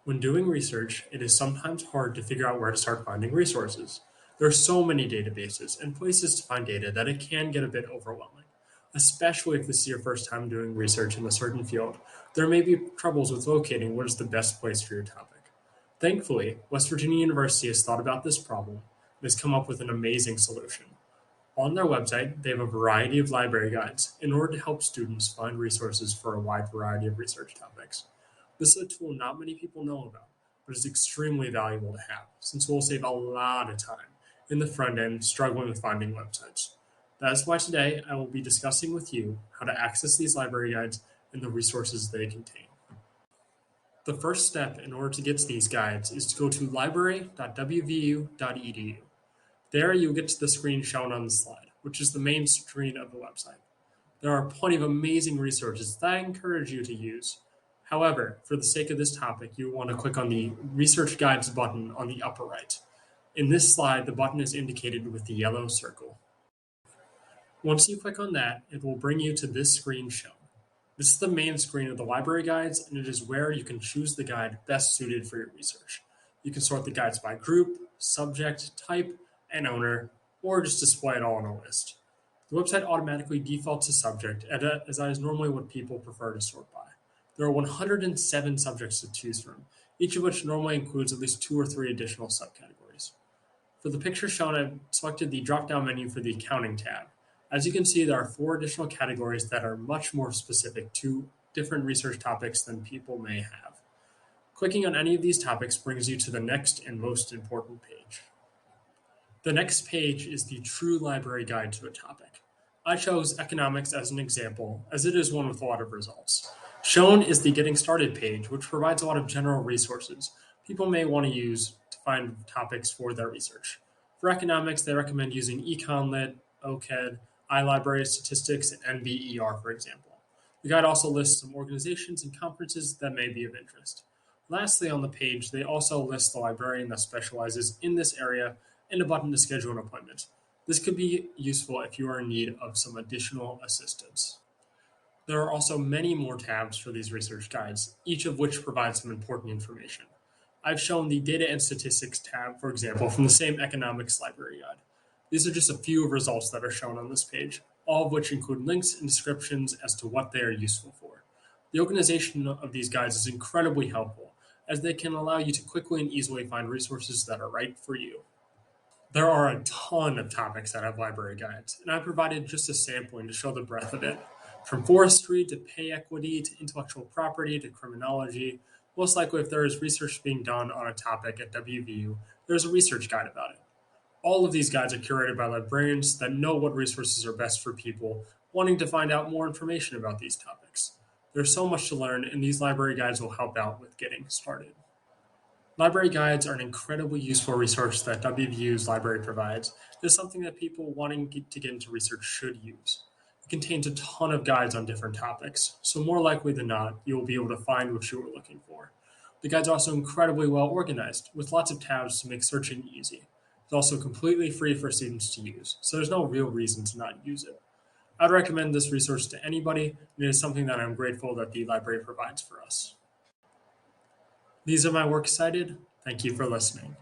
When doing research, it is sometimes hard to figure out where to start finding resources. There are so many databases and places to find data that it can get a bit overwhelming, especially if this is your first time doing research in a certain field. There may be troubles with locating what is the best place for your topic. Thankfully, West Virginia University has thought about this problem and has come up with an amazing solution. On their website, they have a variety of library guides in order to help students find resources for a wide variety of research topics. This is a tool not many people know about, but is extremely valuable to have since it will save a lot of time in the front end struggling with finding websites. That is why today I will be discussing with you how to access these library guides and the resources they contain. The first step in order to get to these guides is to go to library.wvu.edu. There you'll get to the screen shown on the slide, which is the main screen of the website. There are plenty of amazing resources that I encourage you to use. However, for the sake of this topic, you want to click on the Research Guides button on the upper right. In this slide, the button is indicated with the yellow circle. Once you click on that, it will bring you to this screen shown. This is the main screen of the library guides, and it is where you can choose the guide best suited for your research. You can sort the guides by group, subject, type, and owner, or just display it all in a list. The website automatically defaults to subject, as that is normally what people prefer to sort by. There are 107 subjects to choose from, each of which normally includes at least 2 or 3 additional subcategories. For the picture shown, I've selected the drop-down menu for the accounting tab. As you can see, there are 4 additional categories that are much more specific to different research topics than people may have. Clicking on any of these topics brings you to the next and most important page. The next page is the true library guide to a topic. I chose economics as an example, as it is one with a lot of results. Shown is the Getting Started page, which provides a lot of general resources people may want to use to find topics for their research. For economics, they recommend using EconLit, OCAD, iLibrary Statistics, and NBER, for example. The guide also lists some organizations and conferences that may be of interest. Lastly, on the page, they also list the librarian that specializes in this area and a button to schedule an appointment. This could be useful if you are in need of some additional assistance. There are also many more tabs for these research guides, each of which provides some important information. I've shown the Data and Statistics tab, for example, from the same economics library guide. These are just a few results that are shown on this page, all of which include links and descriptions as to what they are useful for. The organization of these guides is incredibly helpful, as they can allow you to quickly and easily find resources that are right for you. There are a ton of topics that have library guides, and I provided just a sampling to show the breadth of it. From forestry to pay equity to intellectual property to criminology, most likely if there is research being done on a topic at WVU, there's a research guide about it. All of these guides are curated by librarians that know what resources are best for people wanting to find out more information about these topics. There's so much to learn, and these library guides will help out with getting started. Library guides are an incredibly useful resource that WVU's library provides. It is something that people wanting to get into research should use. It contains a ton of guides on different topics, so more likely than not, you will be able to find what you are looking for. The guides are also incredibly well organized, with lots of tabs to make searching easy. It's also completely free for students to use, so there's no real reason to not use it. I'd recommend this resource to anybody, and it is something that I'm grateful that the library provides for us. These are my works cited. Thank you for listening.